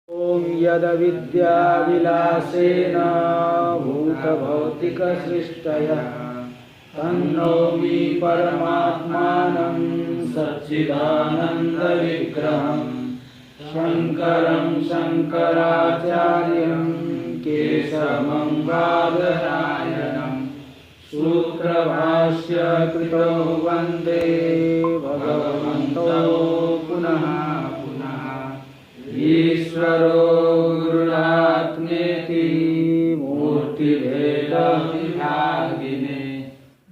ॐ यद्विद्याविलासेन भूतभौतिकसृष्टयः तन्नौमि परमात्मानं सच्चिदानन्दविग्रहं शङ्करं शङ्कराचार्यं केशवं बादरायणं सूत्रभाष्य कृतो वन्दे भगवन्तौ पुनः ईश्वरो गुरुरात्मेति मूर्तिभेदविभागिने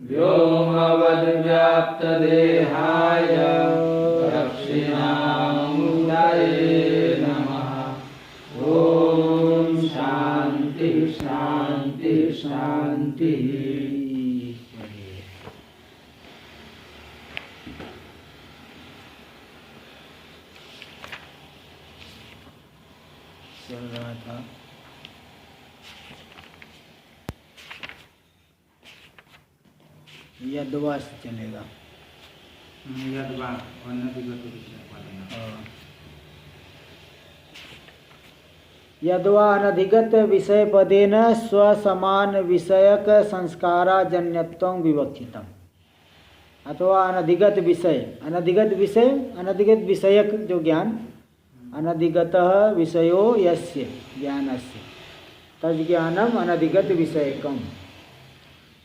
व्योमवद्व्याप्तदेहाय दक्षिणामूर्तये नमः। ॐ शान्ति शान्ति शान्तिः। चल रहा था यद्वा से चलेगा। यद्वा अनधिगत विषय पदेन स्वसमान विषयक संस्काराजन्यत्वं विवक्षितम्। अथवा अनधिगत विषय, अनधिगत विषय, अनधिगत विषयक जो ज्ञान, अनधिगतः विषयो यस्य ज्ञानस्य तज्ज्ञानम अनधिगत विषयकम।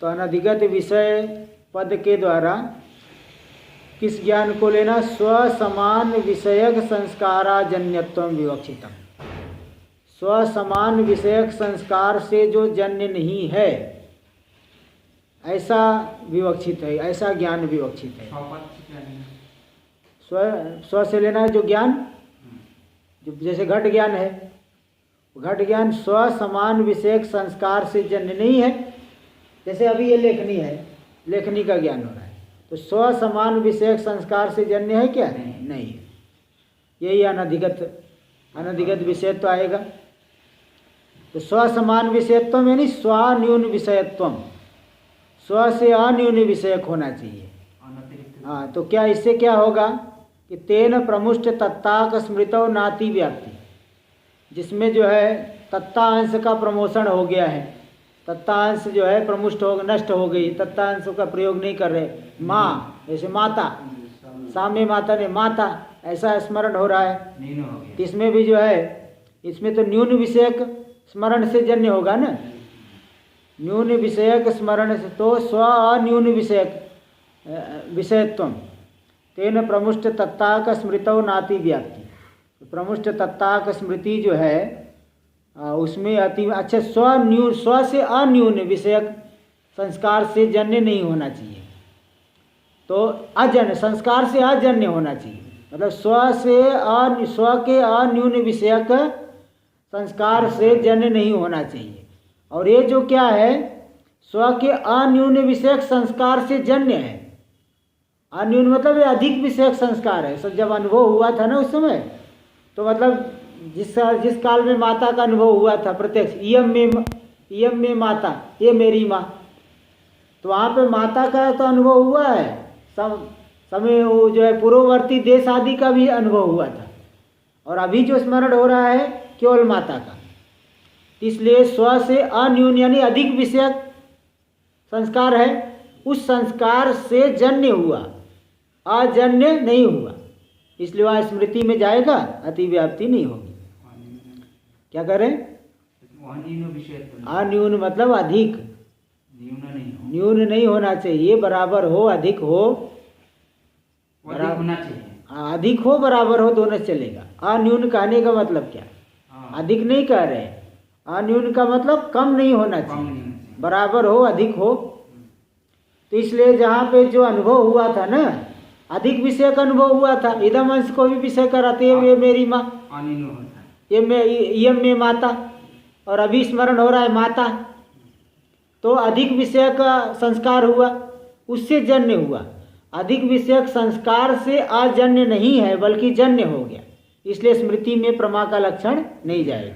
तो अनधिगत विषय पद के द्वारा किस ज्ञान को लेना? स्वसमान विषयक संस्काराजन्यत्वं विवक्षितम। स्वसमान विषयक संस्कार से जो जन्य नहीं है ऐसा विवक्षित है, ऐसा ज्ञान विवक्षित है। स्व से लेना है जो ज्ञान, जो जैसे घट ज्ञान है, घट ज्ञान स्व समान विषयक संस्कार से जन्य नहीं है। जैसे अभी ये लेखनी है, लेखनी का ज्ञान हो रहा है, तो स्व समान विषयक संस्कार से जन्य है क्या? नहीं है। यही अनधिगत विषयत्व आएगा। तो स्व समान विषयत्व यानी स्वान्यून विषयत्वम, स्व से अन्यून विषयक होना चाहिए। हाँ, तो क्या इससे क्या होगा कि तेन प्रमुष्ट तत्ताक स्मृतौ नाति व्याप्ति, जिसमें जो है तत्तांश का प्रमोशन हो गया है, तत्तांश जो है प्रमुष्ट हो नष्ट हो गई, तत्तांश का प्रयोग नहीं कर रहे। माँ जैसे माता, साम्य माता ने माता, ऐसा स्मरण हो रहा है। इसमें भी जो है, इसमें तो न्यून विषयक स्मरण से जन्य होगा ना, न्यून विषयक स्मरण से, तो स्व अन्यून विषयक विषयत्वम तेन प्रमुष्ट तत्ताक स्मृतौ नाति व्याप्ति। प्रमुष्ट तत्ताक स्मृति जो है उसमें अति अच्छा स्व से अन्यून विषयक संस्कार से जन्य नहीं होना चाहिए। तो अजन्य संस्कार से अजन्य होना चाहिए, मतलब स्व के अन्यून विषयक संस्कार से जन्य नहीं होना चाहिए। और ये जो क्या है, स्व के अन्यून विषयक संस्कार से जन्य है। अन्यून मतलब ये अधिक विषयक संस्कार है। सब जब अनुभव हुआ था ना उस समय, तो मतलब जिस काल में माता का अनुभव हुआ था प्रत्यक्ष, इयम में माता, ये मेरी माँ, तो वहाँ पे माता का तो अनुभव हुआ है। समय वो जो है पूर्ववर्ती देश आदि का भी अनुभव हुआ था, और अभी जो स्मरण हो रहा है केवल माता का। इसलिए स्व से अन्यून यानी अधिक विषयक संस्कार है, उस संस्कार से जन्य हुआ, अजन्य नहीं हुआ, इसलिए वह स्मृति में जाएगा, अतिव्याप्ति नहीं होगी। क्या करें? अन्यून मतलब अधिक, न्यून नहीं होना चाहिए, बराबर हो, अधिक हो, अधिक हो बराबर हो, दोनों चलेगा। अन्यून कहने का मतलब क्या? अधिक नहीं कह रहे, अन्यून का मतलब कम नहीं होना चाहिए, बराबर हो, अधिक हो। तो इसलिए जहाँ पे जो अनुभव हुआ था ना, अधिक विषय का अनुभव हुआ था, इदम अंश को भी विषय कराते हैं, ये मेरी माँ, ये में माता, और अभी स्मरण हो रहा है माता, तो अधिक विषय का संस्कार हुआ, उससे जन्य हुआ। अधिक विषयक संस्कार से अजन्य नहीं है, बल्कि जन्य हो गया, इसलिए स्मृति में प्रमा का लक्षण नहीं जाएगा।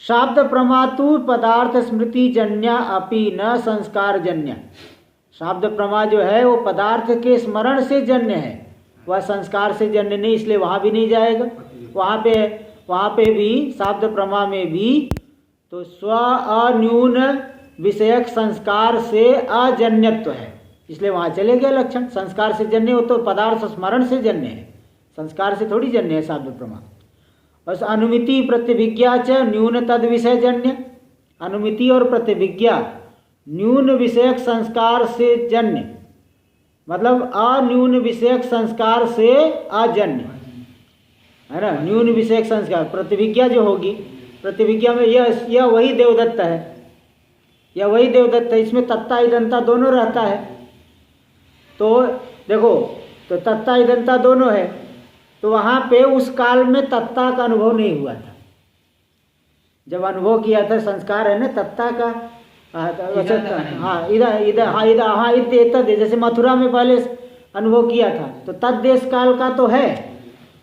शाब्द प्रमातु पदार्थ स्मृति जन्या अपि न संस्कार जन्य। शाब्द प्रमा जो है वो पदार्थ के स्मरण से जन्य है, वह संस्कार से जन्य नहीं, इसलिए वहाँ भी नहीं जाएगा। वहाँ पे वहाँ पे भी शाब्द प्रमा में भी तो स्व अन्यून विषयक संस्कार से अजन्यत्व है, इसलिए वहाँ चले गए लक्षण। संस्कार से जन्य हो तो पदार्थ स्मरण से जन्य है, संस्कार से थोड़ी जन्य है शाब्द प्रमा। बस अनुमिति प्रतिभिज्ञा च न्यून तद विषय जन्य, अनुमिति और प्रतिभिज्ञा न्यून विषयक संस्कार से जन्य, मतलब अन्यून विषयक संस्कार से अजन्य है ना। न्यून विषयक संस्कार प्रतिभिज्ञा जो होगी, प्रतिभिज्ञा में यह वही देवदत्त है, यह वही देवदत्त है, इसमें तत्ता इदंता दोनों रहता है। तो देखो, तो तत्ता इदंता दोनों है, तो वहाँ पे उस काल में तत्ता का अनुभव नहीं हुआ था। जब अनुभव किया था संस्कार है ना तत्ता का, हाँ इधर जैसे मथुरा में पहले अनुभव किया था, तो तद देश काल का तो है,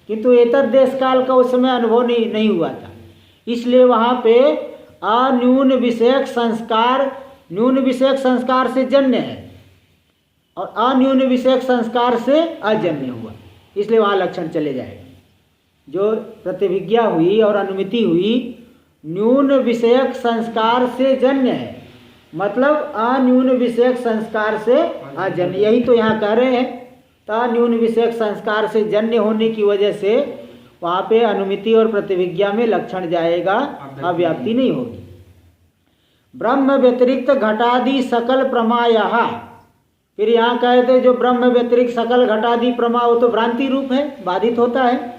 किंतु एतद देश काल का उस समय अनुभव नहीं हुआ था। इसलिए वहाँ पे अन्यून विषयक संस्कार न्यून विषयक संस्कार से जन्य है और अन्यून विषयक संस्कार से अजन्य हुआ, इसलिए वहाँ लक्षण चले जाएगा। जो प्रतिभिज्ञा हुई और अनुमिति हुई न्यून विषयक संस्कार से जन्य है, मतलब अन्यून विषयक संस्कार से अजन्य, यही तो यहाँ कह रहे हैं। तो अन्यून विषयक संस्कार से जन्य होने की वजह से वहाँ पे अनुमिति और प्रतिभिज्ञा में लक्षण जाएगा, अव्याप्ति नहीं होगी। ब्रह्म व्यतिरिक्त घटादि सकल प्रमायः, फिर यहाँ कहते जो ब्रह्म व्यतिरिक्त सकल घटादि प्रमा वो तो भ्रांति रूप है, बाधित होता है,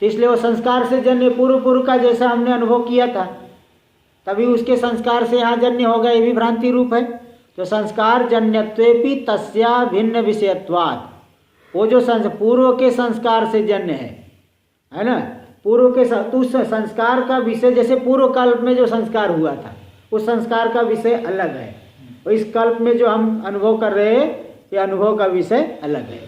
इसलिए वो संस्कार से जन्य पूर्व का जैसा हमने अनुभव किया था तभी उसके संस्कार से यहाँ जन्य होगा, ये भी भ्रांति रूप है। तो संस्कार जन्यत्वेपि तस्या भिन्न विषयत्वात्, वो जो पूर्व के संस्कार से जन्य है ना, पूर्व के उस संस्कार का विषय, जैसे पूर्व कल्प में जो संस्कार हुआ था उस संस्कार का विषय अलग है, और इस कल्प में जो हम अनुभव कर रहे हैं ये अनुभव का विषय अलग है।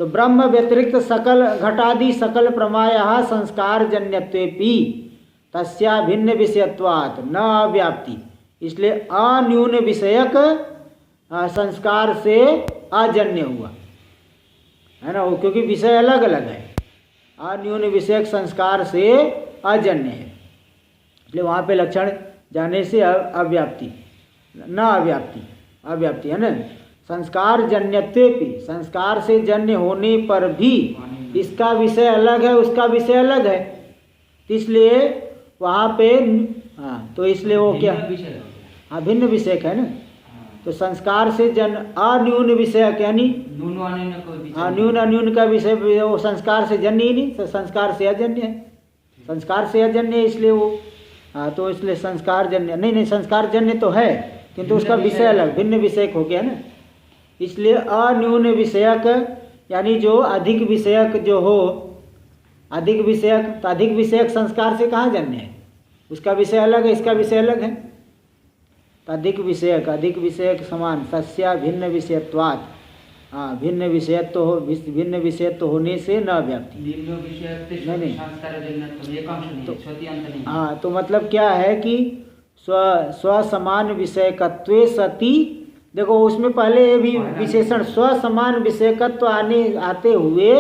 तो ब्रह्म व्यतिरिक्त सकल घटादि सकल प्रमायः संस्कार जन्यत्वेपि तस्या भिन्न विषयत्वात् न अव्याप्ति, इसलिए अन्यून विषयक संस्कार से अजन्य हुआ है ना वो, क्योंकि विषय अलग अलग है, अन्यून विषयक संस्कार से अजन्य है, इसलिए वहाँ पे लक्षण जाने से अव्याप्ति न अव्याप्ति है ना। संस्कार जन्यत्वेपि, संस्कार से जन्य होने पर भी इसका विषय अलग है उसका विषय अलग है, इसलिए वहाँ पे तो इसलिए वो क्या भिन्न विषयक है ना। तो संस्कार से अन्यून विषयक यानी न्यून अन्यून का विषय वो संस्कार से जन्य ही नहीं, संस्कार से अजन्य है, संस्कार से अजन्य है, इसलिए वो तो इसलिए संस्कार जन्य नहीं संस्कार जन्य तो है किंतु उसका विषय अलग भिन्न विषयक हो गया ना। इसलिए अन्यून विषयक यानी जो अधिक विषयक जो हो, अधिक विषयक, तो अधिक विषयक संस्कार से कहाँ जन्य है, उसका विषय अलग है इसका विषय अलग है। तो अधिक विषयक समान सस्या भिन्न विषयत्वात्, भिन्न विषयत्व हो, भिन्न विषयत्व होने से न व्याप्ति नहीं। तो मतलब क्या है कि स्व समान विषयकत्वे सति, देखो उसमें पहले ये भी विशेषण स्व समान विषयकत्व आते हुए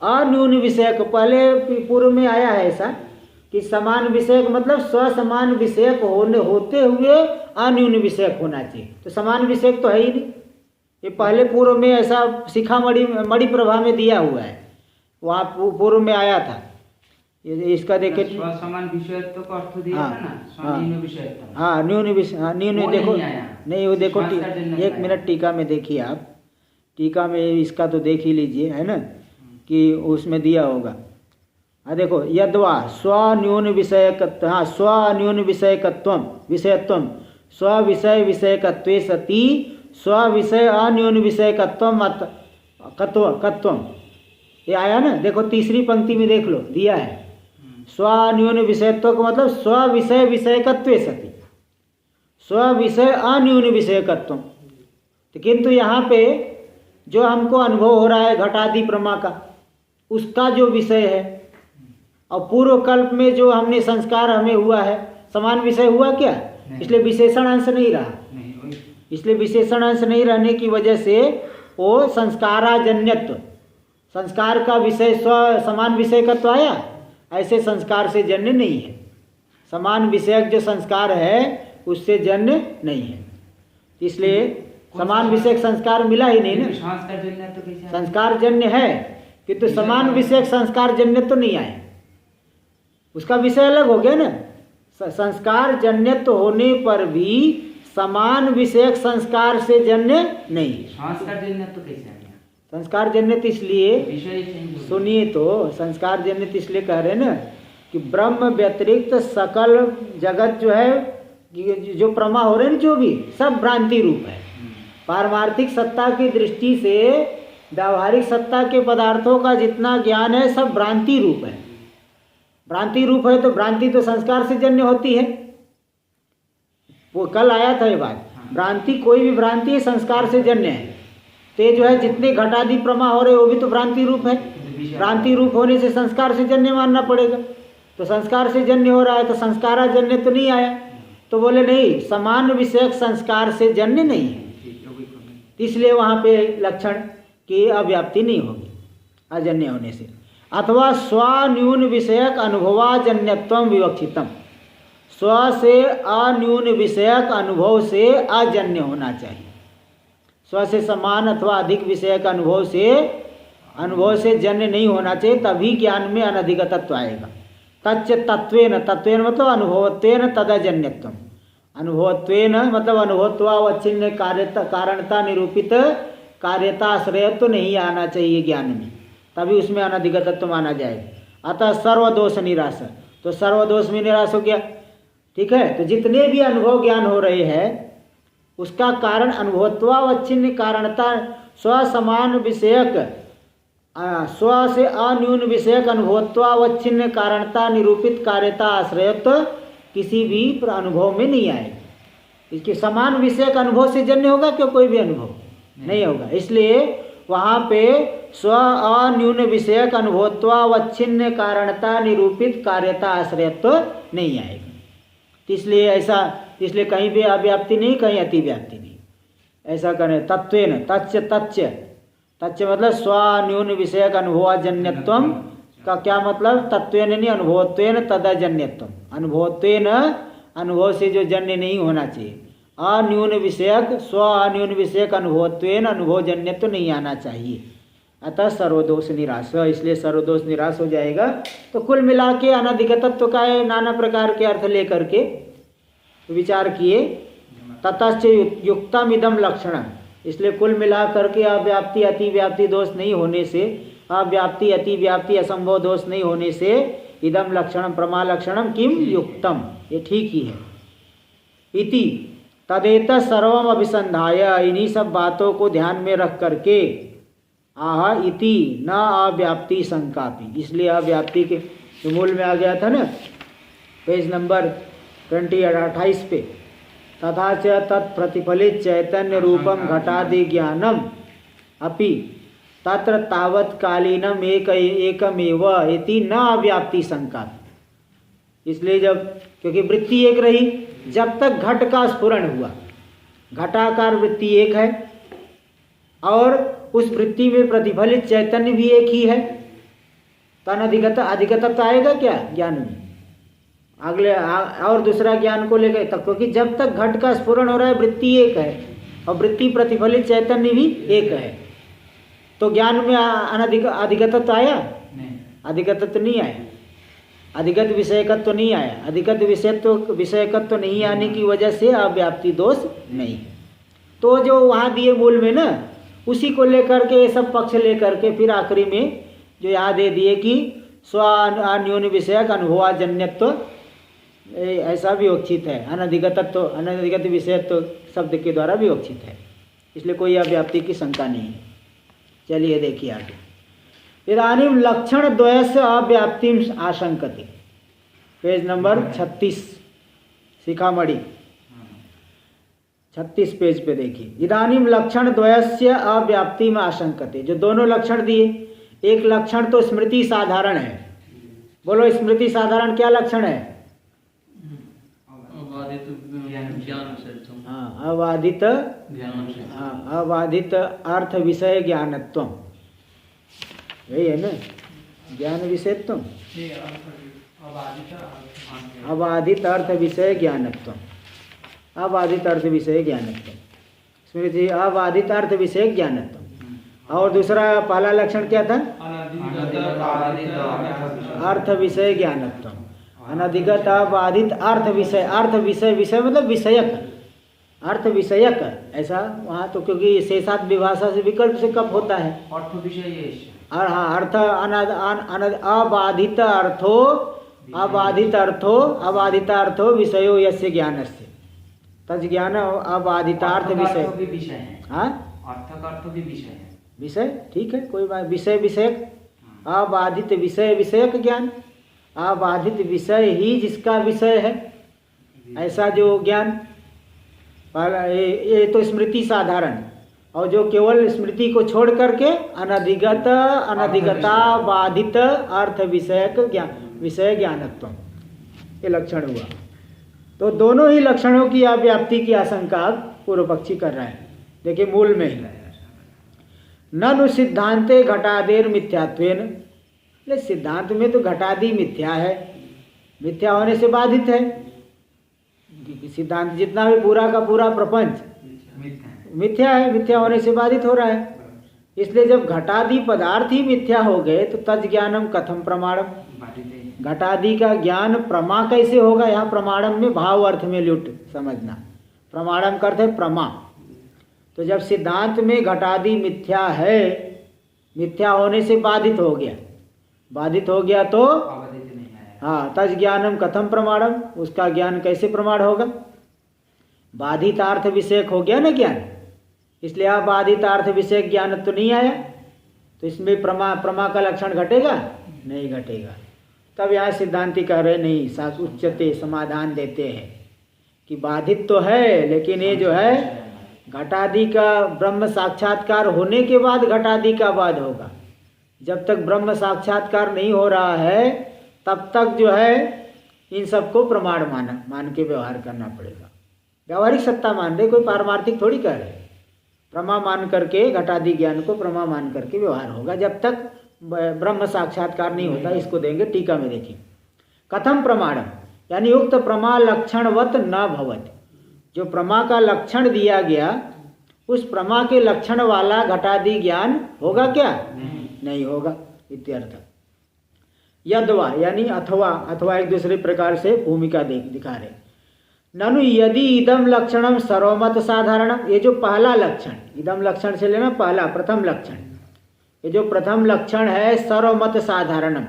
अन्यून विषयक, पहले पूर्व में आया है ऐसा कि समान विषयक मतलब स्व समान विषयक होते हुए अन्यून विषयक होना चाहिए, तो समान विषयक तो है ही नहीं, ये पहले पूर्व में ऐसा शिखा मणि प्रभा में दिया हुआ है, वहाँ पूर्व में आया था। ये इसका देखे समान विषयत्व का अर्थ दिया था ना, न्यून विषयत्व, न्यून विषय न्यून देखो नहीं वो देखो एक मिनट टीका में देखिए आप, टीका में इसका तो देख ही लीजिए है ना कि उसमें दिया होगा। देखो यद्वा स्वन्यून विषयकत्व, स्वन्यून विषयत्वम स्व विषय विषयकत्वे सति स्व विषय अन्यून विषयकत्वम कत्वम, ये आया ना, देखो तीसरी पंक्ति में देख लो दिया है स्वन्यून विषयत्व का मतलब स्व विषय विषयकत्वे सति स्व विषय अन्यून विषयकत्व। तो किंतु यहाँ पे जो हमको अनुभव हो रहा है घटादि प्रमा का, उसका जो विषय है और पूर्व कल्प में जो हमने संस्कार हमें हुआ है समान विषय हुआ क्या, इसलिए विशेषण अंश नहीं रहा, इसलिए विशेषण अंश नहीं रहने की वजह से वो संस्काराजन्यत्व, संस्कार का विषय स्व समान विषय का तो आया, ऐसे संस्कार से जन्य नहीं है। समान विषयक जो संस्कार है उससे जन्य नहीं है, इसलिए समान विषयक संस्कार मिला ही नहीं ना। संस्कार जन्य तो कैसे? संस्कार जन्य है किंतु समान विषयक संस्कार जन्य तो नहीं आए, उसका विषय अलग हो गया ना। संस्कार जन्य तो होने पर भी समान विषयक संस्कार से जन्य नहीं। संस्कार जन्य तो कैसे आ गया? संस्कार जन्य तो इसलिए, विषय चेंज हो सुनिए तो, संस्कार जन्य तो इसलिए कह रहे हैं ना कि ब्रह्म व्यतिरिक्त सकल जगत जो है, जो प्रमा हो रहे हैं जो भी, सब भ्रांति रूप है। पारमार्थिक सत्ता की दृष्टि से व्यावहारिक सत्ता के पदार्थों का जितना ज्ञान है सब भ्रांति रूप है। भ्रांति रूप है तो भ्रांति तो संस्कार से जन्य होती है। वो कल आया था ये बात, भ्रांति, कोई भी भ्रांति है संस्कार से जन्य है। तो ये जो है जितने घटादि प्रमा हो रहे वो भी तो भ्रांति रूप है। भ्रांति रूप होने से संस्कार से जन्य मानना पड़ेगा। तो संस्कार से जन्य हो रहा है तो संस्काराजन्य तो नहीं आया। तो बोले नहीं, समान विषयक संस्कार से जन्य नहीं है, इसलिए वहाँ पे लक्षण की अव्याप्ति नहीं होगी अजन्य होने से। अथवा स्वान्यून विषयक अनुभवाजन्यत्वम विवक्षितम, स्व से अन्यून विषयक अनुभव से अजन्य होना चाहिए। स्व से समान अथवा अधिक विषयक अनुभव से जन्य नहीं होना चाहिए, तभी ज्ञान में अनधिगतत्व आएगा। तच्च तत्वेन, तत्वेन मतलब अनुभवत्वेन तदजन्यत्वम, अनुभवत्वेन मतलब अनुभवत्वावच्छिन्न कारणता निरूपित कार्यता आश्रयत्व तो नहीं आना चाहिए ज्ञान में, तभी उसमें अनधिगतत्व माना जाएगा। अतः सर्वदोष निराश, तो सर्वदोष में निराश हो गया। ठीक है, तो जितने भी अनुभव ज्ञान हो रहे हैं उसका कारण अनुभवत्वावच्छिन्न कारणता, स्व समान विषयक, स्व से अन्यून विषयक अनुभवत्वावच्छिन्न कारणता निरूपित कार्यता आश्रयत्व किसी भी अनुभव में नहीं आएगा। इसके समान विषयक अनुभव से जन्य होगा क्यों? कोई भी अनुभव नहीं होगा। इसलिए वहाँ पे स्व अन्यून विषयक अनुभवत्वावच्छिन्न कारणता निरूपित कार्यता आश्रयत्व नहीं आएगा। इसलिए ऐसा, इसलिए कहीं भी अव्याप्ति नहीं, कहीं अतिव्याप्ति नहीं, ऐसा करें। तत्वेन, तच्च तच्च, तच्च मतलब स्वान्यून विषयक अनुभवजन्यत्वम का क्या मतलब? तत्वेन नहीं, अनुभवत्वेन तदजन्यत्वम, अनुभवत्वेन अनुभव से जो जन्य नहीं होना चाहिए। अन्यून विषयक, स्व अन्यून विषयक अनुभवत्वेन अनुभवजन्यत्व नहीं आना चाहिए। अतः सर्वदोष निराश, इसलिए सर्वदोष निराश हो जाएगा। तो कुल मिला के अनधिगतत्व का नाना प्रकार के अर्थ लेकर के विचार किए। ततश्च युक्तम इदम लक्षणम, इसलिए कुल मिला करके अव्याप्ति अतिव्याप्ति दोष नहीं होने से, अव्याप्ति अतिव्याप्ति असंभव दोष नहीं होने से इदम लक्षणम प्रमा लक्षणम किम युक्तम, ये ठीक ही है। इति तदेत सर्वम अभिसंधाय, इन्हीं सब बातों को ध्यान में रख करके आह इति न अव्याप्ति संकापी, इसलिए अव्याप्ति के मूल में आ गया था ना, पेज नंबर 28 पे। तथा च तत्प्रतिफलित चैतन्य रूपम घटादि ज्ञानम अपि तत्र तावत्कालीनम एकमेव इति न अव्याप्ति संकापी, इसलिए जब, क्योंकि वृत्ति एक रही जब तक घट का स्फुरण हुआ, घटाकार वृत्ति एक है और उस वृत्ति में प्रतिफलित चैतन्य भी एक ही है, तो अधिगतत्व आएगा क्या ज्ञान में? अगले और दूसरा ज्ञान को लेकर तक, क्योंकि जब तक घट का स्फुरण हो रहा है वृत्ति एक है और वृत्ति प्रतिफलित चैतन्य भी एक है, तो ज्ञान में अधिगतत्व आया? अधिगतत्व नहीं आया, अधिगत विषयकत्व नहीं आया। अधिगत विषयकत्व नहीं आने की वजह से अव्याप्ति दोष नहीं। तो जो वहाँ दिए मूल में ना, उसी को लेकर के ये सब पक्ष लेकर के फिर आखिरी में जो यहाँ दे दिए कि स्व अन्योन्य विषयक अनुभवाजन्यत्व, ऐसा भी विवक्षित है। अनधिगतत्व, अनधिगत विषयत्व शब्द के द्वारा भी विवक्षित है, इसलिए कोई अव्याप्ति की शंका नहीं है। चलिए देखिए आगे। इदानीं लक्षण द्वयस्य अव्याप्तिम आशंकते, पेज नंबर 36 शिखामणि 36 पेज पे देखिए। इदानीं लक्षण द्वयस्य अव्याप्तिम आशंकते, जो दोनों लक्षण दिए, एक लक्षण तो स्मृति साधारण है। बोलो स्मृति साधारण क्या लक्षण है? हाँ, अबाधित, हाँ, अबाधित अर्थ विषय ज्ञानत्वम, यही है ना। ज्ञान विषयत्व, अबाधित अर्थ विषय ज्ञानत्व, अबाधित अर्थ विषय ज्ञानत्व। स्मृति अबाधित अर्थ विषय ज्ञानत्व। और दूसरा पहला लक्षण क्या था? अर्थ विषय ज्ञानत्व। अनधिगत अबाधित अर्थ विषय, अर्थ विषय, विषय मतलब विषयक, अर्थ विषयक, ऐसा वहाँ तो क्योंकि शेषात विभाषा से विकल्प से कब होता है? अर्थ विषय। और हाँ, अर्थ अबाधित अर्थो, अबाधित अर्थो, अबाधित अर्थो विषयो यस्य ज्ञानस्य, तज ज्ञान अबाधितार्थ विषय। हाँ, अर्थ का अर्थ भी विषय है। विषय ठीक है, कोई बात, विषय विषयक, अबाधित विषय विषयक ज्ञान, अबाधित विषय ही जिसका विषय है, ऐसा जो ज्ञान। ये तो स्मृति साधारण, और जो केवल स्मृति को छोड़ करके अनधिगत, अनधिगता बाधित अर्थ विषयक ज्ञान, विषय ज्ञानत्व, ये लक्षण हुआ। तो दोनों ही लक्षणों की अव्याप्ति की आशंका पूर्व पक्षी कर रहे हैं। देखिए मूल में ही, ननु सिद्धांते घटादेर मिथ्यात्वेन, सिद्धांत में तो घटादि मिथ्या है, मिथ्या होने से बाधित है। सिद्धांत जितना भी पूरा का पूरा प्रपंच मिथ्या है, मिथ्या होने से बाधित हो रहा है। इसलिए जब घटादि पदार्थ ही मिथ्या हो गए तो तज ज्ञानम कथम प्रमाणम, घटादि का ज्ञान प्रमा कैसे होगा? यहाँ प्रमाणम में भाव अर्थ में लुट समझना, प्रमाणम का अर्थ है प्रमा। तो जब सिद्धांत में घटादि मिथ्या है, मिथ्या होने से बाधित हो गया, बाधित हो गया तो हाँ, तज ज्ञानम कथम प्रमाणम, उसका ज्ञान कैसे प्रमाण होगा? बाधित अर्थ विषयक हो गया ना ज्ञान, इसलिए आप बाधित अर्थ विषयक ज्ञान तो नहीं आया, तो इसमें प्रमा का लक्षण घटेगा? नहीं घटेगा। तब यहाँ सिद्धांति कह रहे नहीं, साथ उच्चते समाधान देते हैं कि बाधित तो है, लेकिन ये जो है घटादि का ब्रह्म साक्षात्कार होने के बाद घटादि का बाद होगा। जब तक ब्रह्म साक्षात्कार नहीं हो रहा है तब तक जो है इन सबको प्रमाण मान के व्यवहार करना पड़ेगा। व्यावहारिक सत्ता मान रहे, कोई पारमार्थिक थोड़ी कह रहे। प्रमा मान करके, घटादि ज्ञान को प्रमा मान करके व्यवहार होगा जब तक ब्रह्म साक्षात्कार नहीं होता। इसको देंगे टीका में, देखिए कथम प्रमाणम, यानी उक्त प्रमा लक्षणवत न भवत, जो प्रमा का लक्षण दिया गया उस प्रमा के लक्षण वाला घटादि ज्ञान होगा क्या? नहीं होगा इत्यर्थ। यद्वा यानी अथवा, अथवा एक दूसरे प्रकार से भूमिका दिखा रहे। ननु यदि इदम लक्षणम सर्वमत साधारणम, ये जो पहला लक्षण, इदम लक्षण से लेना पहला प्रथम लक्षण, ये जो प्रथम लक्षण है सर्वमत साधारणम,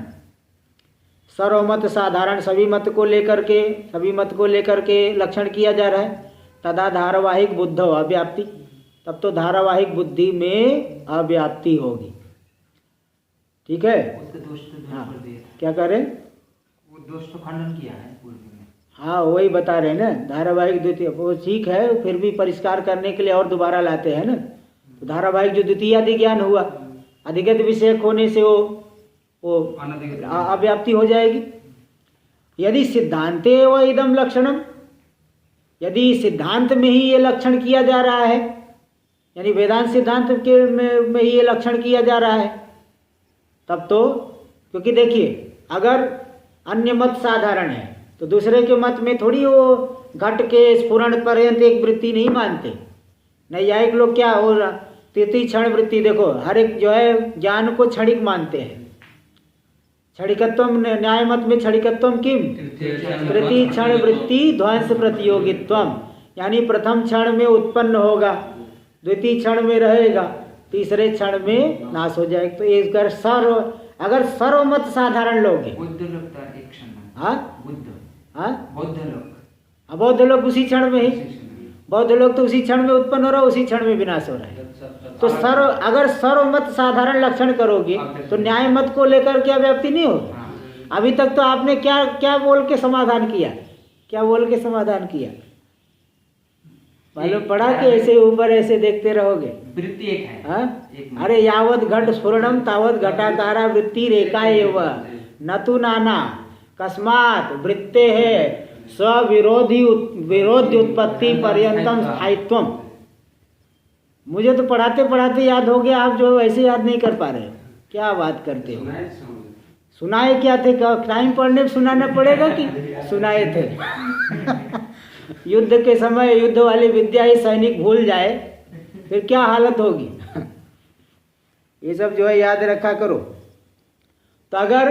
सर्वमत साधारण, सभी मत को लेकर के, सभी मत को लेकर के लक्षण किया जा रहा है। तदा धारावाहिक बुद्धो अव्याप्ति, तब तो धारावाहिक बुद्धि में अव्याप्ति होगी। ठीक है, हाँ क्या करें? वो दोष तो खंडन किया है पूर्व में। हाँ वही बता रहे हैं ना, धारावाहिक द्वितीय, वो ठीक है, फिर भी परिष्कार करने के लिए और दोबारा लाते हैं ना। तो धारावाहिक जो द्वितीय आदि ज्ञान हुआ, अधिगत विषयक होने से वो अव्याप्ति हो जाएगी। यदि सिद्धांते व इदम लक्षणम, यदि सिद्धांत में ही ये लक्षण किया जा रहा है, यानी वेदांत सिद्धांत के में ही ये लक्षण किया जा रहा है, तब तो, क्योंकि देखिए अगर अन्य मत साधारण है तो दूसरे के मत में थोड़ी वो घट के स्फुरण पर्यंत एक वृत्ति नहीं मानते। नैयायिक लोग क्या हो रहा, तृतीय क्षण वृत्ति, देखो हर एक जो है ज्ञान को क्षणिक मानते हैं। क्षणिकत्वम, न्याय मत में क्षणिकत्वम किम, तृतीय क्षण वृत्ति ध्वंस प्रतियोगित्वम, यानी प्रथम क्षण में उत्पन्न होगा, द्वितीय क्षण में रहेगा, तीसरे क्षण में नाश हो जाएगा। तो एक अगर सर्वमत साधारण लोग हैं, बुद्ध लोग तो एक क्षण में, हाँ बुद्ध, हाँ बौद्ध लोग, बौद्ध लोग उसी क्षण में ही, बौद्ध लोग तो उसी क्षण में उत्पन्न हो रहा है, उसी क्षण में विनाश हो रहा है। तो अगर सर्वमत साधारण लक्षण करोगे तो न्याय मत को लेकर क्या व्याप्ति नहीं होगी। अभी तक तो आपने क्या क्या बोल के समाधान किया, क्या बोल के समाधान किया, मालूम पड़ा कि ऐसे ऊपर ऐसे देखते रहोगे। वृत्ति एक है, हाँ, अरे यावत घट स्फुरणम तावत घटाकारा वृत्ति रेखा एव न तु नाना कस्मात वृत्ते है विरोधी उत्पत्ति पर्यंतम स्थायित्वम। मुझे तो पढ़ाते पढ़ाते याद हो गया, आप जो ऐसे याद नहीं कर पा रहे, क्या बात करते हो। सुनाए क्या थे? टाइम पढ़ने में सुनाना पड़ेगा कि सुनाए थे? युद्ध के समय युद्ध वाली विद्या ही सैनिक भूल जाए फिर क्या हालत होगी? ये सब जो है याद रखा करो। तो अगर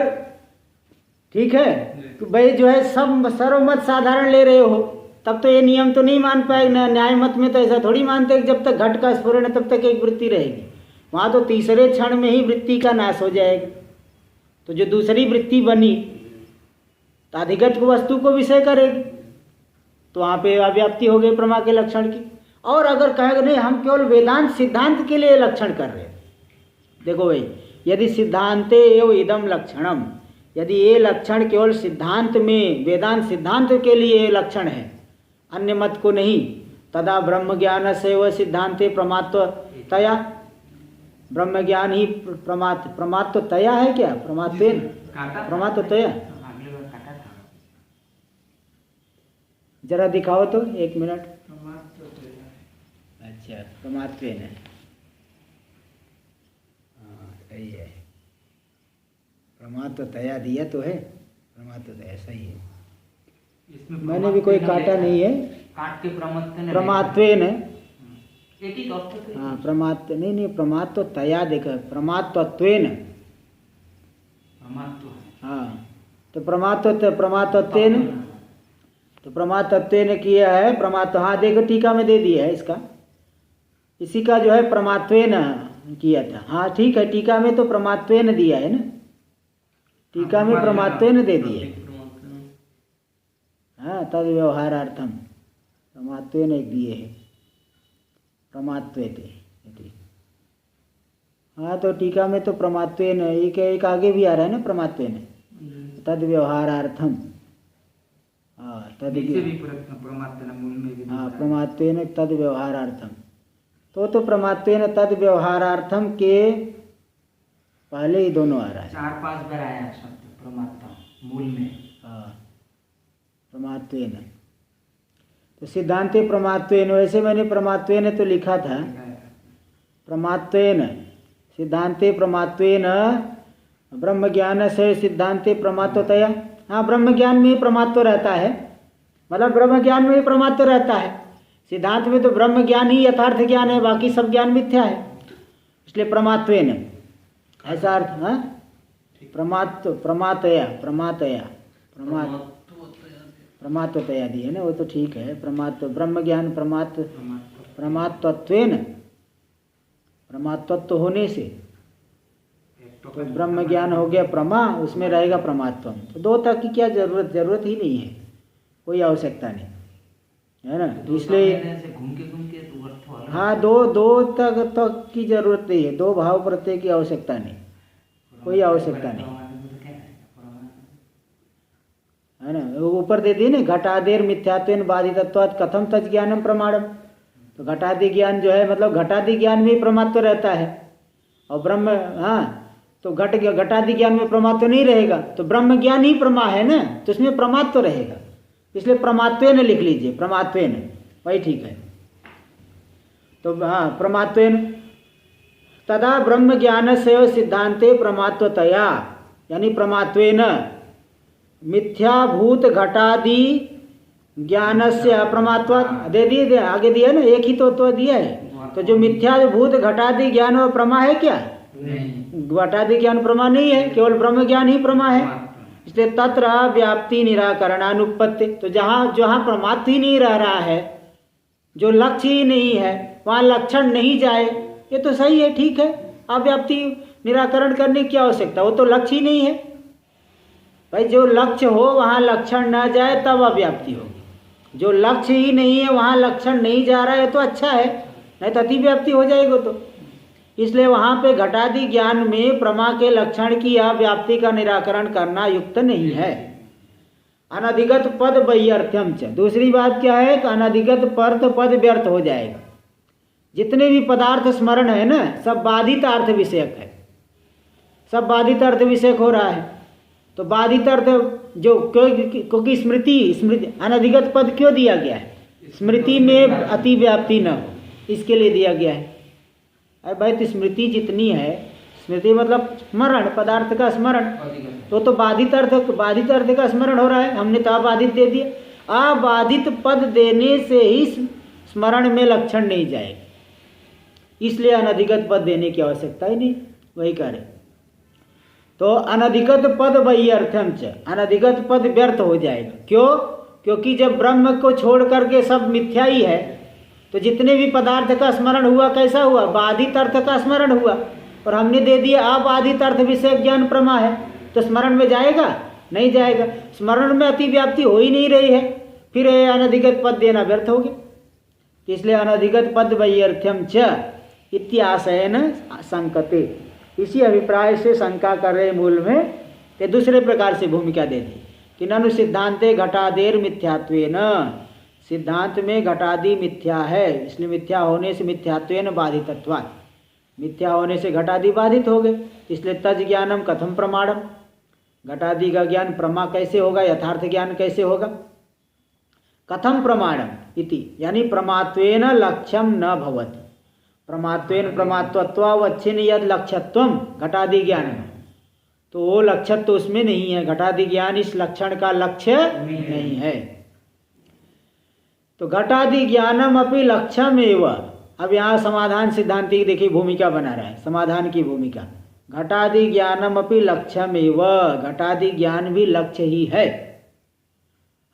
ठीक है तो भाई जो है सब सर्वमत साधारण ले रहे हो तब तो ये नियम तो नहीं मान पाएगा। न्याय मत में तो ऐसा थोड़ी मानते कि जब तक घट का स्फुरण है तब तक एक वृत्ति रहेगी। वहाँ तो तीसरे क्षण में ही वृत्ति का नाश हो जाएगा। तो जो दूसरी वृत्ति बनी तो अधिगत वस्तु को विषय करेगी, तो वहाँ पे अव्याप्ति हो गई प्रमा के लक्षण की। और अगर कहेगा नहीं हम केवल वेदांत सिद्धांत के लिए लक्षण कर रहे हैं, देखो भाई यदि सिद्धांते एव इदम लक्षणम, यदि ये लक्षण केवल सिद्धांत में वेदांत सिद्धांत के लिए लक्षण है अन्य मत को नहीं, तदा ब्रह्म ज्ञान से वह सिद्धांते प्रमात्व तया, ब्रह्म ज्ञान ही प्रमात्व तया है क्या? प्रमात्व तया जरा दिखाओ तो 1 मिनट। अच्छा प्रमात्व है, हाँ सही है, प्रमात्व तया दिया तो है, प्रमात्व तया सही है। मैंने भी कोई काटा नहीं है, काट के प्रमात्वेन एक ही अर्थ है। हाँ प्रमात्व नहीं प्रमात्व तया देखो, प्रमात्वत्वेन, हाँ तो प्रमात्वत्वेन, तो प्रमात्वत्वेन किया है प्रमात्व, हाँ देखो टीका में दे दिया है इसका, इसी का जो है प्रमात्वेन किया था। हाँ ठीक है, टीका में तो प्रमात्वेन दिया है ना, टीका में प्रमात्वेन दे दिया है। हाँ तद व्यवहारार्थम प्रमात्वेन एक दिए है, प्रमात्वेते। हाँ तो टीका में तो प्रमात्वेन एक आगे भी आ रहा है ना, प्रमात्वेन तद व्यवहारार्थम। हाँ तद हाँ प्रमात्वेन तद व्यवहारार्थम, तो प्रमात्वेन तद व्यवहारार्थम के पहले ही दोनों आ रहा है, 4-5 बार आया शब्द प्रमात्व मूल में। हाँ प्रमात्वेन, तो सिद्धांते प्रमात्वेन, वैसे मैंने प्रमात्वेन तो लिखा था, प्रमात्वेन सिद्धांते प्रमात्वेन ब्रह्म ज्ञान से सिद्धांते प्रमात्वतया। हाँ ब्रह्म ज्ञान में ही प्रमात्व रहता है, मतलब ब्रह्म ज्ञान में ही प्रमात्व रहता है। सिद्धांत में तो ब्रह्म ज्ञान ही यथार्थ ज्ञान है, बाकी सब ज्ञान मिथ्या है, इसलिए प्रमात्वेन ऐसा अर्थ। हाँ प्रमातया प्रमात्वतया दी है ना, वो तो ठीक है। प्रमात्व ब्रह्म ज्ञान प्रमात्वत्वेन, प्रमात्वत्व होने से तो ब्रह्म ज्ञान हो गया प्रमा, उसमें रहेगा प्रमात्व। तो 2 तक की क्या जरूरत ही नहीं है, कोई आवश्यकता नहीं है ना, इसलिए घूम के हाँ 2 तक की जरूरत नहीं है, 2 भाव प्रत्यय की आवश्यकता नहीं, कोई आवश्यकता नहीं है ना। ऊपर दे दी ना, घटादेर मिथ्यात्वेन बाधितत्वात् कथम तज ज्ञानम प्रमाणम, तो घटादि ज्ञान जो है मतलब घटादि ज्ञान में प्रमात्व रहता है, और ब्रह्म हाँ तो घटादि ज्ञान में प्रमात्व नहीं रहेगा, तो ब्रह्म ज्ञान ही प्रमा है ना, तो इसमें प्रमात्व रहेगा, इसलिए प्रमात्वेन लिख लीजिए, प्रमात्वेन वही ठीक है। तो हाँ प्रमात्वेन तदा ब्रह्म ज्ञान से सिद्धांते प्रमात्वतया, यानी प्रमात्वेन मिथ्याभूत घटादि ज्ञान से अप्रमात्व दे दिए, आगे दिया ना, एक ही तो दिया है। तो जो मिथ्याभूत घटादि ज्ञान और प्रमा है क्या? घटादि ज्ञान प्रमा नहीं है, केवल ब्रह्म ज्ञान ही प्रमा है, इसलिए तत्र व्याप्ति निराकरणानुपत्ति। तो जहाँ प्रमात्व ही नहीं रह रहा है, जो लक्ष्य ही नहीं है, वहाँ लक्षण नहीं जाए, ये तो सही है, ठीक है। अव्याप्ति निराकरण करने की आवश्यकता, वो तो लक्ष्य ही नहीं है भाई। जो लक्ष्य हो वहाँ लक्षण न जाए तब अव्याप्ति होगी, जो लक्ष्य ही नहीं है वहाँ लक्षण नहीं जा रहा है तो अच्छा है, नहीं तो अतिव्याप्ति हो जाएगी। तो इसलिए वहाँ पे घटादि ज्ञान में प्रमा के लक्षण की अव्याप्ति का निराकरण करना युक्त नहीं है। अनधिगत पद व्यर्थ्यम च, दूसरी बात क्या है कि अनधिगत पद व्यर्थ हो जाएगा। जितने भी पदार्थ स्मरण है ना, सब बाधित अर्थ विषयक है, सब बाधित अर्थ विषयक हो रहा है। तो बाधित अर्थ जो क्योंकि स्मृति अनधिगत पद क्यों दिया गया है? स्मृति में अतिव्याप्ति न हो, इसके लिए दिया गया है। अरे भाई तो स्मृति जितनी है स्मृति मतलब स्मरण, पदार्थ का स्मरण। तो बाधित अर्थ का स्मरण हो रहा है, हमने तो अबाधित दे दिया। अबाधित पद देने से ही स्मरण में लक्षण नहीं जाएगा, इसलिए अनधिगत पद देने की आवश्यकता ही नहीं, वही कह रहे। तो अनधिगत पद वही अर्थम च, अनधिगत पद व्यर्थ हो जाएगा। क्यों? क्योंकि जब ब्रह्म को छोड़ करके सब मिथ्या ही है, तो जितने भी पदार्थ का स्मरण हुआ कैसा हुआ? बाधित अर्थ का स्मरण हुआ, और हमने दे दिया अबाधित अर्थ विषय ज्ञान प्रमा है, तो स्मरण में जाएगा? नहीं जाएगा। स्मरण में अतिव्याप्ति हो ही नहीं रही है, फिर अनधिगत पद देना व्यर्थ हो गया। इसलिए अनधिगत पद वैयर्थ्यम च इत्याशयन संकते, इसी अभिप्राय से शंका कर रहे मूल में, ते दूसरे प्रकार से भूमिका दे दी कि ननु सिद्धांते घटादेर मिथ्यात्वेन, सिद्धांत में घटादि मिथ्या है, इसलिए मिथ्या होने से मिथ्यात्वेन बाधितत्वात्, मिथ्या होने से घटादि बाधित हो गए, इसलिए तज ज्ञानम कथम प्रमाणम, घटादि का ज्ञान प्रमा कैसे होगा, यथार्थ ज्ञान कैसे होगा? कथम प्रमाणम इति, यानी प्रमात्वेन लक्ष्यम न भवति, प्रमात्वेन प्रमात्वत्वावच्छिन्न यद लक्ष्यत्वम घटादि ज्ञान, तो वो लक्ष्यत्व तो उसमें नहीं है, घटादि ज्ञान इस लक्षण का लक्ष्य नहीं है। तो घटादि ज्ञानम अपि लक्ष्यम एव, अब यहाँ समाधान सिद्धांति की देखिए भूमिका बना रहा है, समाधान की भूमिका। घटादि ज्ञानम अपि लक्ष्यम एव, घटादि ज्ञान भी लक्ष्य ही है।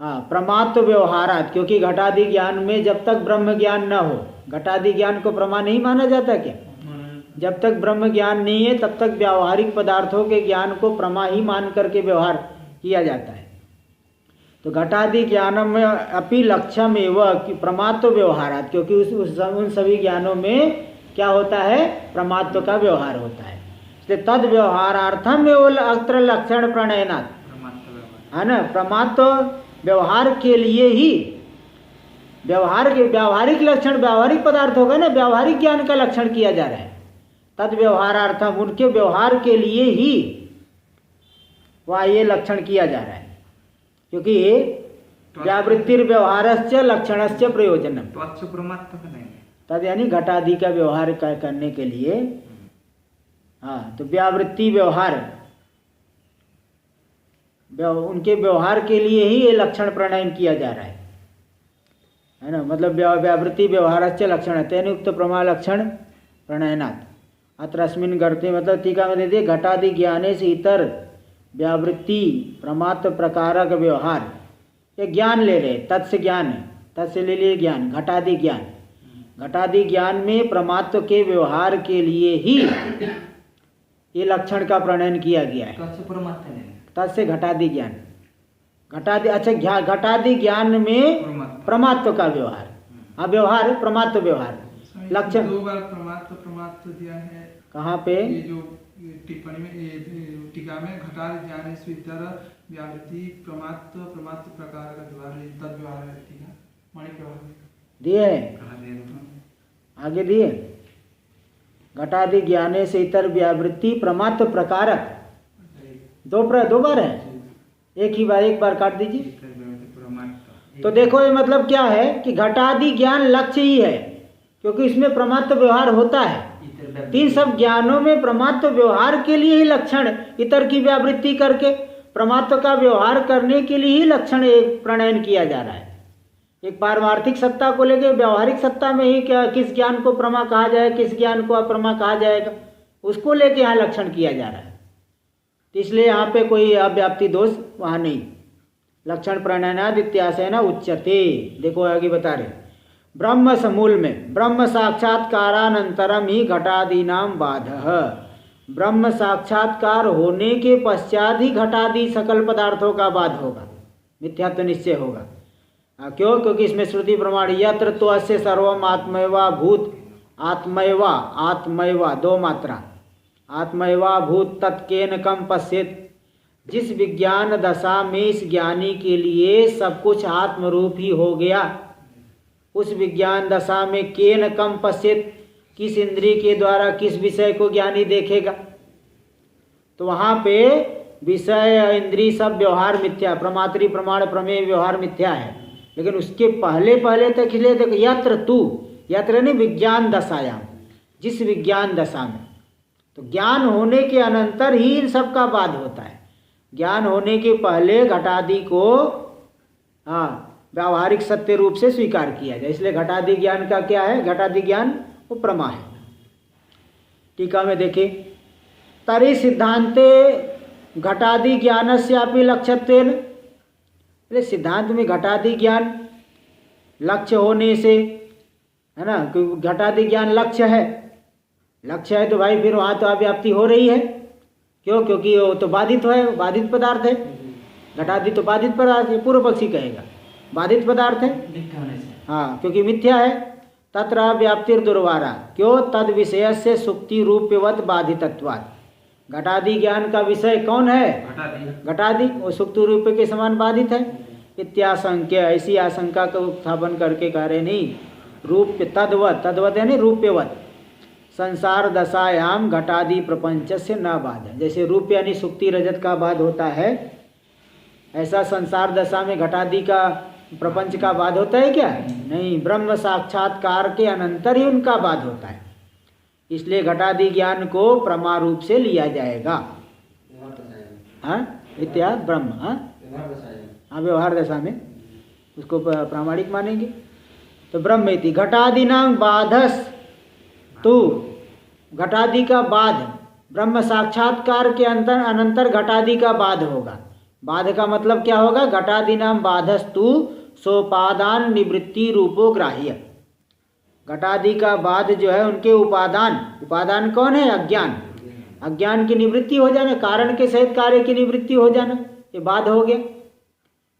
हाँ, प्रमात्व व्यवहारात, क्योंकि घटादि ज्ञान में जब तक ब्रह्म ज्ञान न हो, घटादि ज्ञान को प्रमा नहीं माना जाता क्या? जब तक ब्रह्म ज्ञान नहीं है तब तक व्यावहारिक पदार्थों के ज्ञान को प्रमा ही मान करके व्यवहार किया जाता है। तो घटादि ज्ञानम में अपि लक्ष्यम एवं कि प्रमात्व व्यवहारात, क्योंकि उन सभी ज्ञानों में क्या होता है? प्रमात्व का व्यवहार होता है, इसलिए तद व्यवहारार्थम एवं अत्र लक्षण प्रणयनात्, है ना, प्रमात्व व्यवहार के लिए ही, व्यवहार के व्यावहारिक लक्षण व्यावहारिक पदार्थ होगा ना, व्यावहारिक ज्ञान का लक्षण किया जा रहा है। तद व्यवहारार्थम, उनके व्यवहार के लिए ही वह ये लक्षण किया जा रहा है, क्योंकि व्यावृत्तिर व्यवहारस्य लक्षणस्य प्रयोजनम, तद यानी घटादि का व्यवहार करने के लिए। हाँ, तो व्यावृत्ति व्यवहार, उनके व्यवहार के लिए ही ये लक्षण प्रणयन किया जा रहा है ना, मतलब व्यावृत्ति व्यवहारस्य लक्षण तेन उक्त प्रमा लक्षण प्रणयनात्। अत्र अस्मिन् गर्ते, मतलब टीका में दे दिए घटादि ज्ञाने से इतर व्यावृत्ति प्रमात्व प्रकारक व्यवहार, ये ज्ञान ले रहे, तत्स्य ज्ञान है, तत्स्य ले लिए ज्ञान, घटादि ज्ञान, घटादि ज्ञान में प्रमात्व के व्यवहार के लिए ही ये लक्षण का प्रणयन किया गया है। तत्स्य घटादि ज्ञान, घटादि, अच्छा घटादि ज्ञान में प्रमात्व का व्यवहार, हाँ व्यवहार प्रमात्व व्यवहार लक्षण। दो बार प्रमात्व दिया है, कहाँ पे? ये जो टिप्पणी में, टीका में घटादि ज्ञान से इतर व्यावृत्ति प्रमात्व प्रकार का व्यवहार, तद व्यवहार है, टीका माणिक व्यवहार दिए आगे दिए, घटादि ज्ञाने से इतर व्यावृत्ति प्रमात्व प्रकारक, दो बार है, एक बार काट दीजिए। तो देखो ये मतलब क्या है कि घटादि ज्ञान लक्ष्य ही है, क्योंकि इसमें प्रमात्व व्यवहार होता है। तीन सब ज्ञानों में प्रमात्व व्यवहार के लिए ही लक्षण, इतर की व्यावृत्ति करके प्रमात्व का व्यवहार करने के लिए ही लक्षण एक प्रणयन किया जा रहा है। एक पारमार्थिक सत्ता को लेकर व्यावहारिक सत्ता में ही क्या, किस ज्ञान को प्रमा कहा जाए, किस ज्ञान को अप्रमा कहा जाएगा, उसको लेके यहाँ लक्षण किया जा रहा है। तो इसलिए यहाँ पे कोई अव्याप्ति दोष वहाँ नहीं। लक्षण प्रणयनाद इत्याशय न उच्यते, देखो आगे बता रहे, ब्रह्म समूल में ब्रह्म साक्षात्कारानंतरम ही घटादीनाम बाधः, ब्रह्म साक्षात्कार होने के पश्चात ही घटादि सकल पदार्थों का बाध होगा, मिथ्यात्व निश्चय होगा। क्यों? क्योंकि इसमें श्रुति प्रमाण यत्र तो अस्य सर्वम आत्मैवा भूत, आत्मैवा दो मात्रा, आत्मैवा भूत तत्केन कम पश्येत, जिस विज्ञान दशा में इस ज्ञानी के लिए सब कुछ आत्मरूप ही हो गया, उस विज्ञान दशा में केन कम पश्येत, किस इंद्रिय के द्वारा किस विषय को ज्ञानी देखेगा। तो वहाँ पे विषय इंद्रिय सब व्यवहार मिथ्या, प्रमात्री प्रमाण प्रमेय व्यवहार मिथ्या है। लेकिन उसके पहले तक इसलिए देखो यत्र तू, यत्र नहीं विज्ञान दशायाम, जिस विज्ञान दशा में, तो ज्ञान होने के अनंतर ही इन सब का बाध होता है। ज्ञान होने के पहले घटादि को व्यावहारिक सत्य रूप से स्वीकार किया जाए। इसलिए घटादि ज्ञान का क्या है? घटादि ज्ञान वो प्रमा है। टीका में देखिए, तरी सिद्धांते घटादि ज्ञानस्यापि लक्ष्यत्वेन। सिद्धांत में घटादि ज्ञान लक्ष्य होने से, है ना, क्योंकि घटादि ज्ञान लक्ष्य है। लक्ष्य है तो भाई फिर वहाँ तो अव्याप्ति हो रही है। क्यों? क्योंकि वो तो बाधित है, बाधित पदार्थ है। घटादि तो बाधित पदार्थ है, पूर्व पक्षी कहेगा बाधित पदार्थ है। हाँ, क्योंकि मिथ्या है। तत्र व्याप्तिर दुर्वारा। क्यों? तद विषय से सुक्ति रूपवत बाधितत्वात्। घटादि ज्ञान का विषय कौन है? घटादि। वो सुक्ति रूप के समान बाधित है। इत्याशंक्य, ऐसी आशंका का उत्थापन करके कह रहे नहीं, रूप तद्वत, तद्वत यानी रूप्यवत संसार दशायाम घटादि प्रपंच से न बाध। जैसे रूप यानी सुक्ति रजत का बाध होता है, ऐसा संसार दशा में घटादि का प्रपंच का बाध होता है क्या? नहीं, ब्रह्म साक्षात्कार के अनंतर ही उनका बाध होता है। इसलिए घटादि ज्ञान को प्रमा रूप से लिया जाएगा। हाँ, इत्या ब्रह्म। हाँ, व्यवहार दशा में उसको प्रामाणिक मानेंगे। तो ब्रह्म इति घटादि नाम बाधस, तो घटादि का बाध ब्रह्म साक्षात्कार के अनंतर घटादि का बाध होगा। बाध का मतलब क्या होगा? घटादि नाम बाधस्तु सोपादान निवृत्ति रूपो ग्राह्य। घटादि का बाध जो है उनके उपादान, उपादान कौन है? अज्ञान। अज्ञान की निवृत्ति हो जाना, कारण के सहित कार्य की निवृत्ति हो जाना, ये बाध हो गया।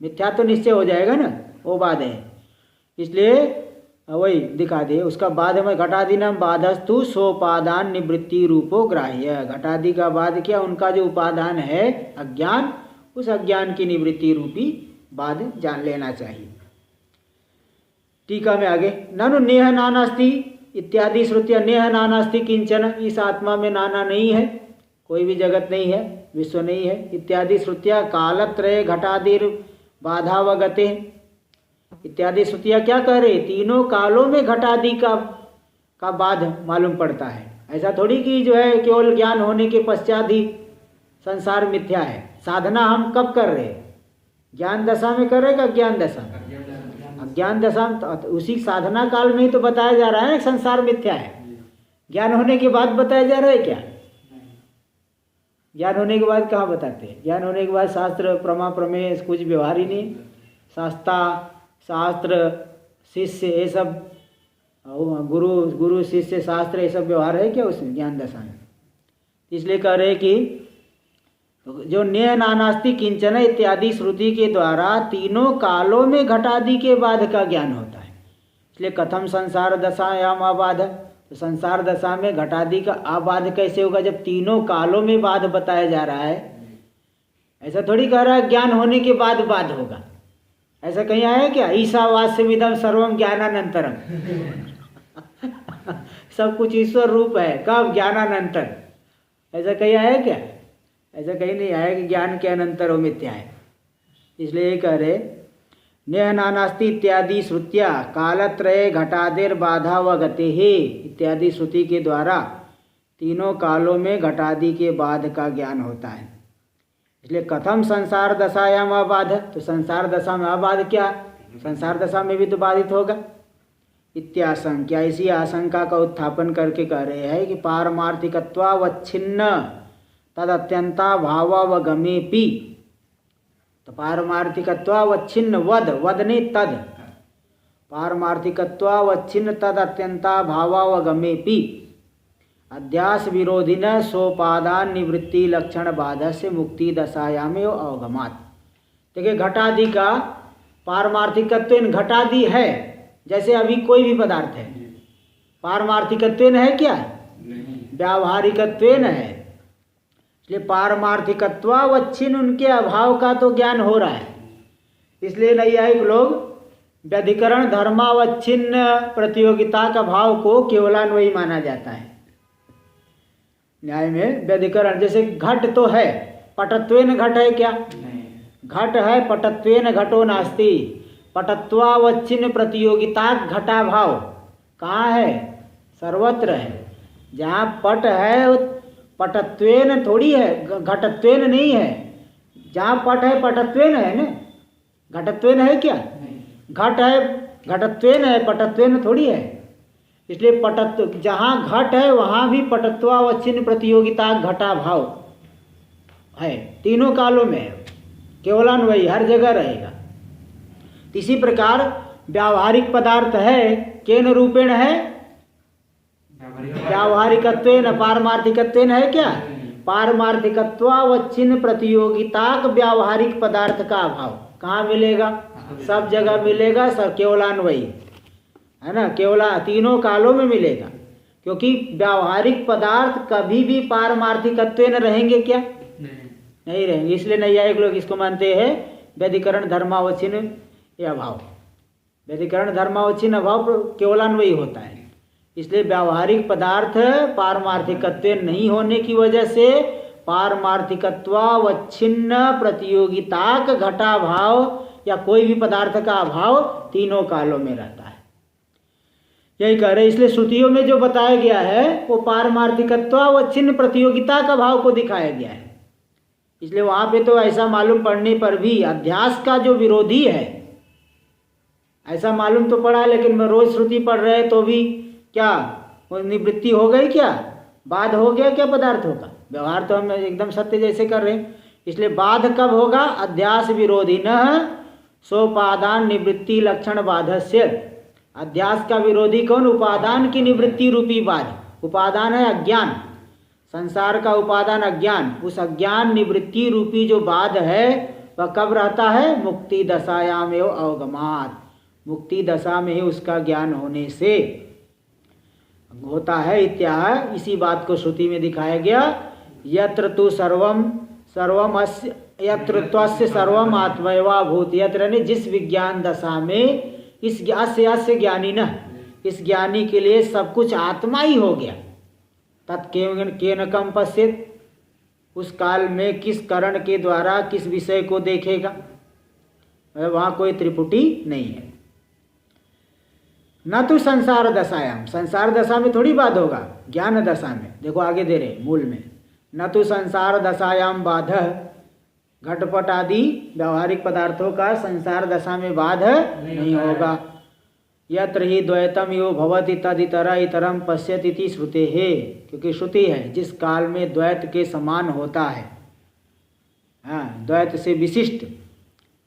मिथ्या तो निश्चय हो जाएगा ना, वो बाध है। इसलिए वही दिखा दे उसका बाध में घटादि नाम बाधस्तु सोपादान निवृत्ति रूपो ग्राह्य। घटादि का बाध क्या? उनका जो उपादान है अज्ञान, उस अज्ञान की निवृत्ति रूपी बाध जान लेना चाहिए। टीका में आगे, ननु नेह नानास्ति इत्यादि श्रुतियां। नेह नानास्ति किंचन, इस आत्मा में नाना नहीं है, कोई भी जगत नहीं है, विश्व नहीं है। इत्यादि श्रुतियां कालत्रय घटादिर बाधावगते। इत्यादि श्रुतियां क्या कह रहे? तीनों कालों में घटादि का बाध मालूम पड़ता है। ऐसा थोड़ी कि जो है केवल ज्ञान होने के पश्चात ही संसार मिथ्या है। साधना हम कब कर रहे हैं? ज्ञान दशा में कर रहे का ज्ञान दशा में? अज्ञान दशा में, तो उसी साधना काल में ही तो बताया जा रहा है ना संसार मिथ्या है। ज्ञान होने के बाद बताया जा रहा है क्या? ज्ञान होने के बाद कहाँ बताते हैं? ज्ञान होने के बाद शास्त्र प्रमा प्रमेय कुछ व्यवहार ही नहीं। शास्त्र शिष्य ये सब, गुरु शिष्य शास्त्र ये सब व्यवहार है क्या उसमें ज्ञान दशा में? इसलिए कह रहे कि जो न्याय नानास्ति किंचन इत्यादि श्रुति के द्वारा तीनों कालों में घटादि के बाध का ज्ञान होता है। इसलिए कथम संसार दशायाम अबाध, तो संसार दशा में घटादि का अबाध कैसे होगा जब तीनों कालों में बाध बताया जा रहा है? ऐसा थोड़ी कह रहा है ज्ञान होने के बाद बाध होगा। ऐसा कहीं आया है क्या? ईशावास्यमिदं सर्वम ज्ञानानंतरम। सब कुछ ईश्वर रूप है, कब? ज्ञानानंतर। ऐसा कहीं आया है क्या? ऐसा कहीं नहीं आया कि ज्ञान के अनंतर वो मिथ्या है। इसलिए ये कह रहे नेह नानास्ति इत्यादि श्रुतिया कालत्रय घटादेर बाधा व गति इत्यादि श्रुति के द्वारा तीनों कालों में घटादि के बाध का ज्ञान होता है। इसलिए कथम संसार दशायाम अबाध, तो संसार दशा में अबाध क्या? संसार दशा में भी तो बाधित होगा। इत्याशंका, इसी आशंका का उत्थापन करके कह रहे हैं कि पारमार्थिकत्वावच्छिन्न तद अत्यंता भावावगमेपि। तो पारमार्थिकत्वावच्छिन्न वद ने तद, पारमार्थिकत्वावच्छिन्न तद अत्यंता भावावगमेपि अध्यास विरोधिन सोपादान निवृत्ति लक्षण बाधा से मुक्ति दशायामेव अवगमात। देखिए घटादि का पारमार्थिकत्व घटादि है, जैसे अभी कोई भी पदार्थ है, पारमार्थिकत्व है क्या? व्यावहारिकत्व है। इसलिए पारमार्थिकत्वावच्छिन्न उनके अभाव का तो ज्ञान हो रहा है। इसलिए नैयायिक लोग व्यधिकरण धर्मावच्छिन्न प्रतियोगिता का भाव को केवलान्वयी माना जाता है। न्याय में व्यधिकरण, जैसे घट तो है, पटत्वेन घट है क्या? घट है, पटत्वेन घटो नास्ति। पटत्वावच्छिन्न प्रतियोगिता घटा भाव कहाँ है? सर्वत्र है। जहाँ पट है पटत्वेन थोड़ी है, घटत्वेन नहीं है। जहाँ पट है पटत्वेन है ना, घटत्वेन है क्या? घट है घटत्वेन है, पटत्वेन थोड़ी है। इसलिए पटत्व जहाँ घट है वहाँ भी पटत्वावच्छिन्न प्रतियोगिता घटा भाव है, तीनों कालों में है, केवलान्वयी हर जगह रहेगा। इसी प्रकार व्यावहारिक पदार्थ है, केन रूपेण है? व्यावहारिकत्वेन, पारमार्थिकत्वेन है क्या? पारमार्थिकत्वावच्छिन्न प्रतियोगिता व्यावहारिक पदार्थ का अभाव कहाँ मिलेगा? सब जगह मिलेगा, सब केवलान्वयी है ना, केवला तीनों कालों में मिलेगा। क्योंकि व्यावहारिक पदार्थ कभी भी पारमार्थिकत्वेन रहेंगे क्या? नहीं रहेंगे। इसलिए नैयायिक लोग इसको मानते हैं व्यधिकरण धर्मावच्छिन्न अभाव। व्यधिकरण धर्मावच्छिन्न अभाव केवलान्वयी होता है। इसलिए व्यावहारिक पदार्थ पारमार्थिकत्व नहीं होने की वजह से पारमार्थिकत्वावच्छिन्न प्रतियोगिता का घटा भाव या कोई भी पदार्थ का अभाव तीनों कालों में रहता है। यही कह रहे। इसलिए श्रुतियों में जो बताया गया है वो पारमार्थिकत्वावच्छिन्न प्रतियोगिता का भाव को दिखाया गया है। इसलिए वहाँ पे तो ऐसा मालूम पड़ने पर भी अध्यास का जो विरोधी है ऐसा मालूम तो पड़ा, लेकिन मैं रोज श्रुति पढ़ रहे तो भी क्या वो निवृत्ति हो गई? क्या बाध हो गया? क्या पदार्थ होगा? व्यवहार तो हम एकदम सत्य जैसे कर रहे हैं। इसलिए बाध कब होगा? अध्यास विरोधी न सोपादान निवृत्ति लक्षण बाधस्य। अध्यास का विरोधी कौन? उपादान की निवृत्ति रूपी बाध। उपादान है अज्ञान, संसार का उपादान अज्ञान। उस अज्ञान निवृत्ति रूपी जो बाध है वह कब रहता है? मुक्ति दशायाम एवं अवगमात। मुक्ति दशा में ही उसका ज्ञान होने से होता है इत्याह। इसी बात को श्रुति में दिखाया गया। यत्र तु सर्वम अस्य यत्र त्वस्य सर्वम आत्मैवा भूत। यत्र ने जिस विज्ञान दशा में इस अस्य ज्ञानी न, इस ज्ञानी के लिए सब कुछ आत्मा ही हो गया। तत्केन कम पश्येत। उस काल में किस करण के द्वारा किस विषय को देखेगा? वहाँ कोई त्रिपुटी नहीं है। न तो संसार दशायाम, संसार दशा में थोड़ी बात होगा, ज्ञान दशा में। देखो आगे दे रहे मूल में, न तो संसार दशायाम बाध। घटपट आदि व्यावहारिक पदार्थों का संसार दशा में बाध नहीं होगा। यत्र ही द्वैतम यो भवति तदितरा इतरम पश्यति इति श्रुते है। क्योंकि श्रुति है जिस काल में द्वैत के समान होता है, हाँ द्वैत से विशिष्ट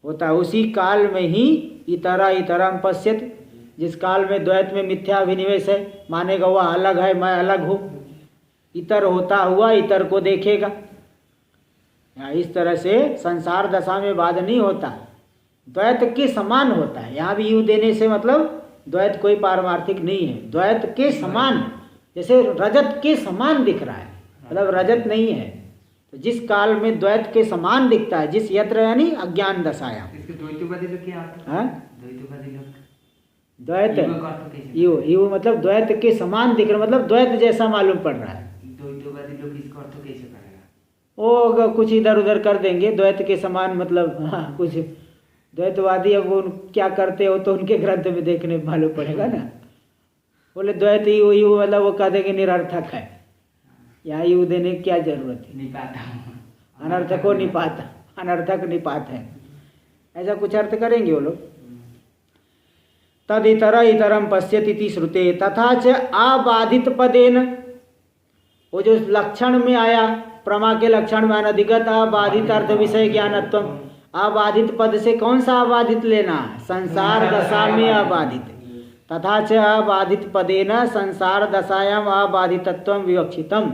होता है, उसी काल में ही इतरा इतरम पश्यति। जिस काल में द्वैत में मिथ्याभिनिवेश है, मानेगा वह अलग है मैं अलग हूँ, इतर होता हुआ इतर को देखेगा। इस तरह से संसार दशा में बाध नहीं होता, द्वैत के समान होता है। यहाँ भी यू देने से मतलब द्वैत कोई पारमार्थिक नहीं है, द्वैत के समान, जैसे रजत के समान दिख रहा है, मतलब रजत नहीं है। तो जिस काल में द्वैत के समान दिखता है, जिस यत्र यानी अज्ञान दशाया, द्वैत यू मतलब द्वैत के समान दिख रहा, मतलब द्वैत जैसा मालूम पड़ रहा है। वो कुछ इधर उधर कर देंगे, द्वैत के समान मतलब हाँ कुछ द्वैतवादी अब वो क्या करते हो तो उनके ग्रंथ में देखने मालूम पड़ेगा ना। बोले द्वैत यू मतलब वो कह देंगे निरर्थक है, यहाँ यू देने की क्या जरूरत है? अनर्थक हो निपात, अनर्थक निपात है, ऐसा कुछ अर्थ करेंगे वो लोग। तद इतरम पश्यति इति श्रुते तथा च अबाधित पदेन। वो जो लक्षण में आया, प्रमा के लक्षण में अनधिगत अबाधित अर्थ विषय ज्ञानत्व। अबाधित पद से कौन सा अबाधित लेना है? संसार दशा में अबाधित। तथा च अबाधित पदेन संसार दशायाम अबाधितत्व विवक्षितम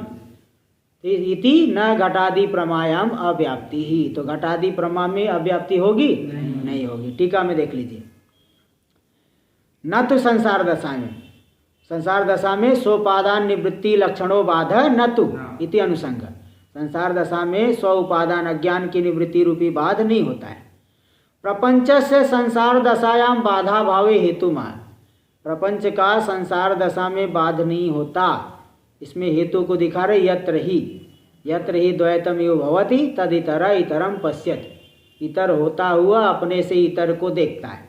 इति न घटादि प्रमायाम अव्याप्ति ही। तो घटादि प्रमा में अव्याप्ति होगी? नहीं होगी। टीका में देख लीजिए, न तो संसार दशा में, संसार दशा में सोपादान निवृत्ति लक्षणों बाध न तो इति अनुसंग। संसार दशा में स्व उपादान अज्ञान की निवृत्ति रूपी बाध नहीं होता है। प्रपंच से संसार दशायाम बाधा भावे हेतु मान। प्रपंच का संसार दशा में बाध नहीं होता, इसमें हेतु को दिखा रहे। यत्र ही द्वैतम यो भवति तद इतरा इतरम पश्यत। इतर होता हुआ अपने से इतर को देखता है।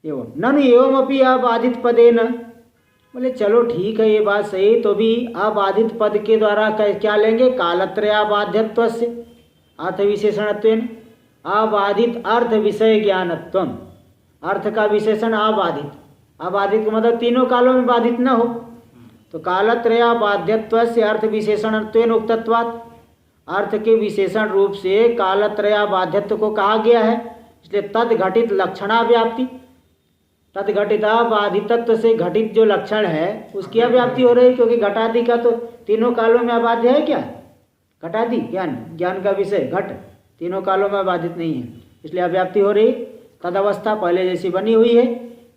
एवं ननु एवं अपि अबाधित पदेन, बोले चलो ठीक है, ये बात सही, तो भी अबाधित पद के द्वारा क्या लेंगे? कालत्रयाबाध्यत्व से अर्थ विशेषणत्वेन अबाधित अर्थ विषय ज्ञानत्वम, अर्थ का विशेषण अबाधित, अबाधित का मतलब तीनों कालों में बाधित न हो, तो कालत्रयाबाध्यत्व से अर्थ विशेषणत्वेन उक्तत्वात्, अर्थ के विशेषण रूप से कालत्रयाबाध्यत्व को कहा गया है, इसलिए तद घटित लक्षणा व्याप्ति, तद घटिता बाधितत्व से घटित जो लक्षण है उसकी अव्याप्ति हो रही, क्योंकि घटादि का तो तीनों कालों में अबाध्य है क्या? घटादि ज्ञान, ज्ञान का विषय घट तीनों कालों में बाधित नहीं है, इसलिए अव्याप्ति हो रही, तद अवस्था पहले जैसी बनी हुई है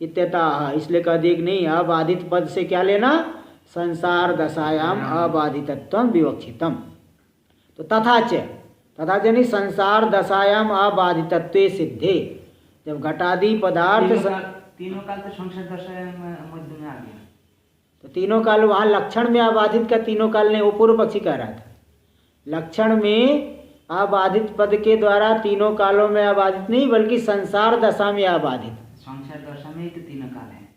इत्यतः, इसलिए कह दिए कि नहीं अबाधित पद से क्या लेना? संसार दशायाम अबाधितत्वम विवक्षितम। तो तथा च संसार दशायाम अबाधितत्वे सिद्धे, जब घटादि पदार्थ तीनों काल तो संसार दशा मध्य में आ गया, तो तीनों काल वहाँ लक्षण में अबाधित का तीनों काल ने वो पूर्व पक्षी कह रहा था, लक्षण में अबाधित पद के द्वारा तीनों कालों में अबाधित नहीं बल्कि संसार दशा में अबाधित। संसार दशा में ही तो तीनों काल है,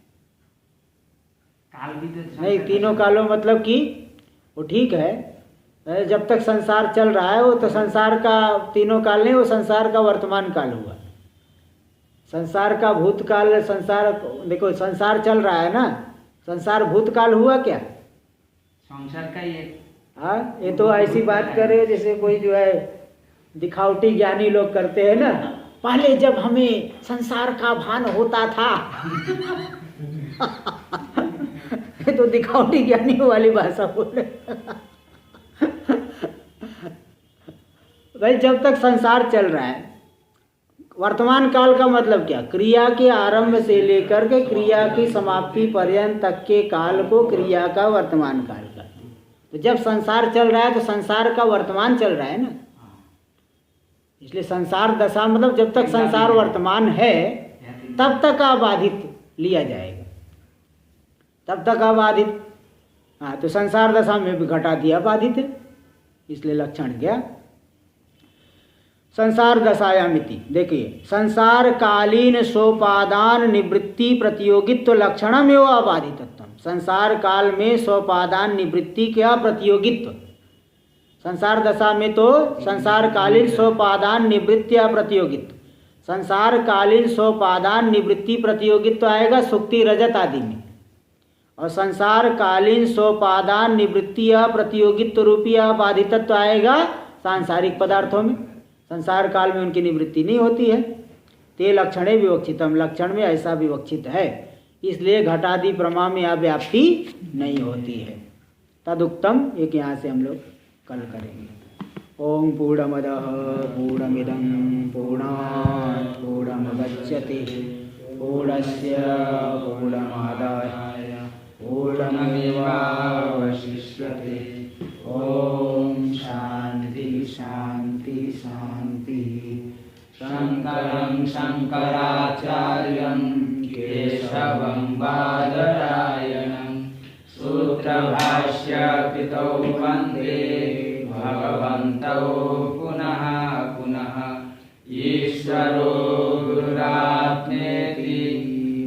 काल भी तो नहीं तीनों कालों मतलब कि वो ठीक है, जब तक संसार चल रहा है वो तो संसार का तीनों काल नहीं, वो संसार का वर्तमान काल हुआ, संसार का भूतकाल, संसार देखो संसार चल रहा है ना, संसार भूतकाल हुआ क्या? संसार का ही है। हाँ, ये तो ऐसी बात करे जैसे कोई जो है दिखावटी ज्ञानी लोग करते हैं ना, पहले जब हमें संसार का भान होता था ये तो दिखावटी ज्ञानियों वाली भाषा बोले भाई जब तक संसार चल रहा है, वर्तमान काल का मतलब क्या? क्रिया के आरंभ से लेकर के क्रिया की समाप्ति पर्यंत तक के काल को क्रिया का वर्तमान काल का। तो जब संसार चल रहा है तो संसार का वर्तमान चल रहा है ना, इसलिए संसार दशा मतलब जब तक संसार वर्तमान है तब तक अबाधित लिया जाएगा, तब तक अबाधित। हाँ, तो संसार दशा में भी घटा दिया बाधित है, इसलिए लक्षण गया संसार दशायामिति। देखिए संसार कालीन सोपादान निवृत्ति प्रतियोगित्व लक्षणम एवं अबाधितत्व, संसार काल में सोपादान निवृत्ति क्या प्रतियोगित्व, संसार दशा में तो संसार कालीन सोपादान निवृत्ति या प्रतियोगित्व, संसार कालीन सोपादान निवृत्ति प्रतियोगित्व आएगा सुक्ति रजत आदि में, और संसार कालीन सोपादान निवृत्ति या प्रतियोगित्व रूपी अबाधितत्व आएगा सांसारिक पदार्थों में, संसार काल में उनकी निवृत्ति नहीं होती है। ते लक्षणे विवक्षितम, लक्षण में ऐसा विवक्षित है, इसलिए घटादि प्रमा में अव्याप्ति नहीं होती है। तदुक्तम एक यहाँ से हम लोग कल करेंगे। ओम पूर्णमदः पूर्णमिदं पूर्णात् पूर्णमुदच्यते पूर्णस्य पूर्णमादाय पूर्णमेवावशिष्यते। ओम शांति शांति शांति। शंकरं शंकराचार्यं केशवं बादरायणं सूत्रभाष्य कृतौ वन्दे भगवन्तौ पुनः पुनः। ईश्वरो गुरुरात्मेति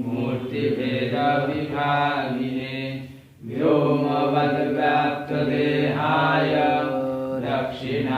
मूर्तिभेदविभागिने व्योमवद्व्याप्तदेहाय दक्षिणामूर्तये